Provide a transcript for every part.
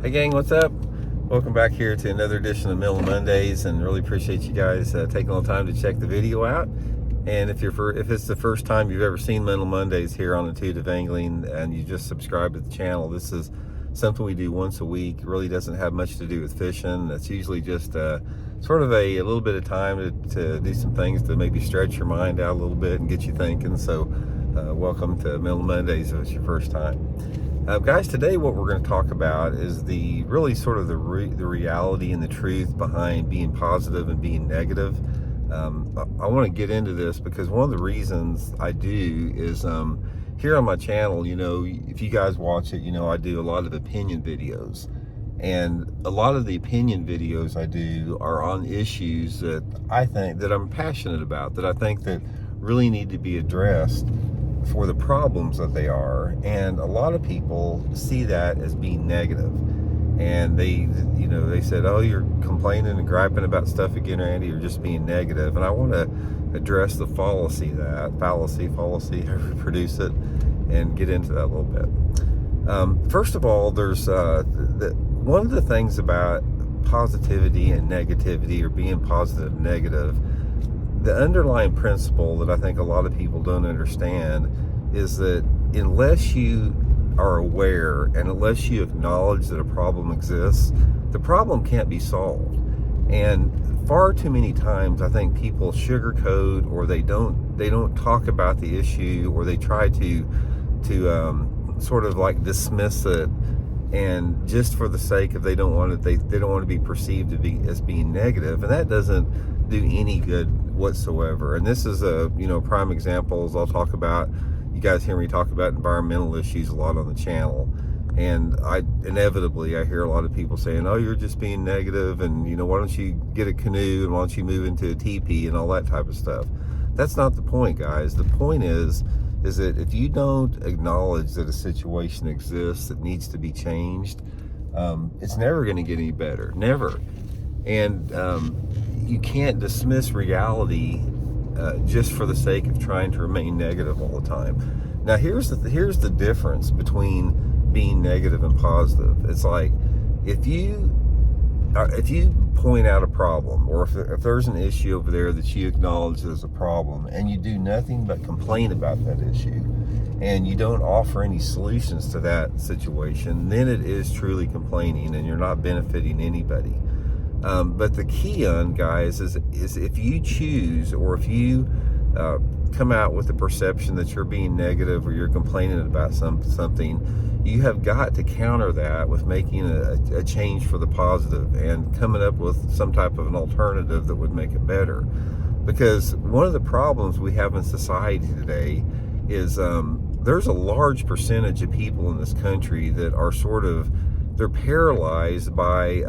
Hey gang, what's up? Welcome back here to another edition of Mental Mondays, and really appreciate you guys taking all the time to check the video out. And if it's the first time you've ever seen Mental Mondays here on Intuitive Angling and you just subscribe to the channel, this is something we do once a week. It really doesn't have much to do with fishing. It's usually just sort of a little bit of time to do some things to maybe stretch your mind out a little bit and get you thinking. So welcome to Mental Mondays if it's your first time. Guys, today what we're going to talk about is the reality and the truth behind being positive and being negative. I want to get into this because one of the reasons I do is here on my channel, you know, if you guys watch it, you know, I do a lot of opinion videos. And a lot of the opinion videos I do are on issues that I think that I'm passionate about, that I think that really need to be addressed for the problems that they are. And a lot of people see that as being negative, and they said, oh, you're complaining and griping about stuff again, Randy, you're just being negative. And I want to address the fallacy, however you produce it, and get into that a little bit. First of all, there's one of the things about positivity and negativity, or being positive and negative, the underlying principle that I think a lot of people don't understand is that unless you are aware and unless you acknowledge that a problem exists, the problem can't be solved. And far too many times I think people sugarcoat, or they don't talk about the issue, or they try to sort of like dismiss it, and just for the sake of they don't want to be perceived as being negative, and that doesn't do any good whatsoever. And this is a prime examples I'll talk about. You guys hear me talk about environmental issues a lot on the channel, and I hear a lot of people saying, oh, you're just being negative, and why don't you get a canoe, and why don't you move into a teepee and all that type of stuff. That's not the point, guys. The point is that if you don't acknowledge that a situation exists that needs to be changed, it's never going to get any better, never. And you can't dismiss reality just for the sake of trying to remain negative all the time. Now, here's the difference between being negative and positive. It's like if you point out a problem, or if there's an issue over there that you acknowledge there's a problem, and you do nothing but complain about that issue, and you don't offer any solutions to that situation, then it is truly complaining, and you're not benefiting anybody. But the key on, guys, is if you choose, or if you come out with the perception that you're being negative or you're complaining about something, you have got to counter that with making a change for the positive and coming up with some type of an alternative that would make it better. Because one of the problems we have in society today is there's a large percentage of people in this country that are they're paralyzed by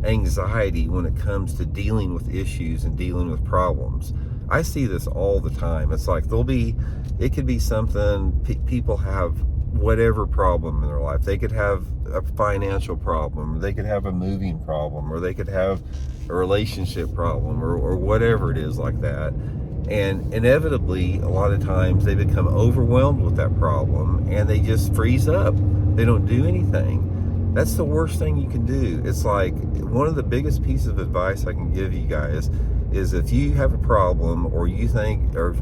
anxiety when it comes to dealing with issues and dealing with problems. I see this all the time. It's like it could be something, people have whatever problem in their life. They could have a financial problem, or they could have a moving problem, or they could have a relationship problem, or whatever it is like that. And inevitably, a lot of times they become overwhelmed with that problem, and they just freeze up. They don't do anything. That's the worst thing you can do. It's like, one of the biggest pieces of advice I can give you guys is, if you have a problem, or you think, or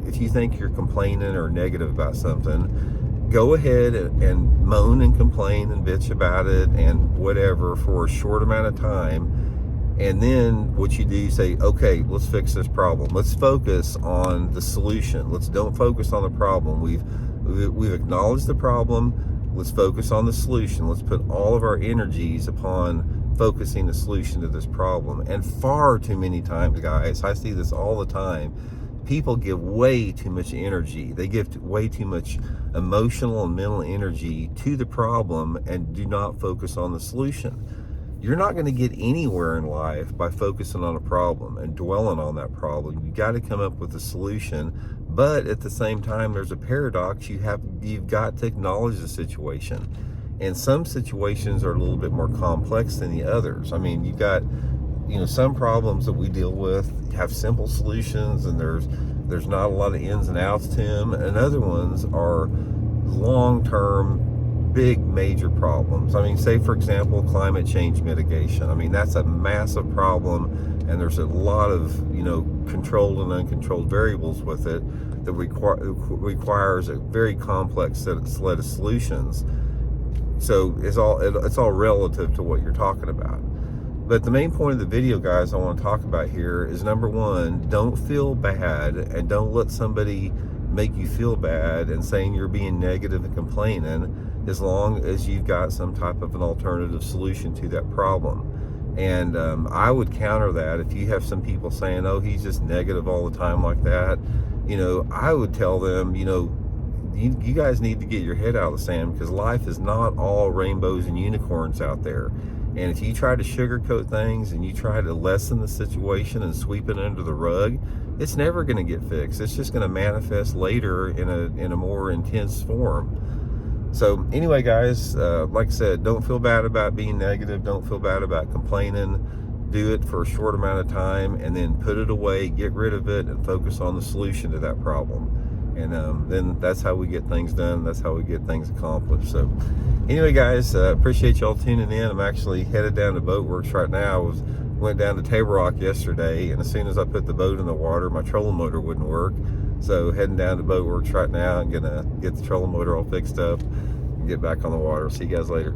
if you think you're complaining or negative about something, go ahead and moan and complain and bitch about it and whatever for a short amount of time. And then what you do, say, okay, let's fix this problem. Let's focus on the solution. Don't focus on the problem. We've acknowledged the problem. Let's focus on the solution. Let's put all of our energies upon focusing the solution to this problem. And far too many times, guys, I see this all the time, people give way too much energy. They give way too much emotional and mental energy to the problem and do not focus on the solution. You're not going to get anywhere in life by focusing on a problem and dwelling on that problem. You've got to come up with a solution, but at the same time, there's a paradox. You've got to acknowledge the situation. And some situations are a little bit more complex than the others. I mean, you've got, some problems that we deal with have simple solutions, and there's not a lot of ins and outs to them. And other ones are long-term big major problems. I mean, say for example, climate change mitigation. I mean, that's a massive problem, and there's a lot of, you know, controlled and uncontrolled variables with it that requires a very complex set of solutions. So it's all relative to what you're talking about. But the main point of the video, guys, I want to talk about here is, number one, don't feel bad, and don't let somebody make you feel bad and saying you're being negative and complaining, as long as you've got some type of an alternative solution to that problem. And I would counter that. If you have some people saying, oh, he's just negative all the time like that, you know, I would tell them, you know, you guys need to get your head out of the sand, because life is not all rainbows and unicorns out there. And if you try to sugarcoat things and you try to lessen the situation and sweep it under the rug, it's never going to get fixed. It's just going to manifest later in a more intense form. So anyway, guys, like I said, don't feel bad about being negative. Don't feel bad about complaining. Do it for a short amount of time and then put it away, get rid of it, and focus on the solution to that problem. And then that's how we get things done. That's how we get things accomplished. So anyway, guys, appreciate y'all tuning in. I'm actually headed down to Boatworks right now. Went down to Table Rock yesterday, and as soon as I put the boat in the water, my trolling motor wouldn't work. So heading down to Boatworks right now. I'm gonna get the trolling motor all fixed up and get back on the water. See you guys later.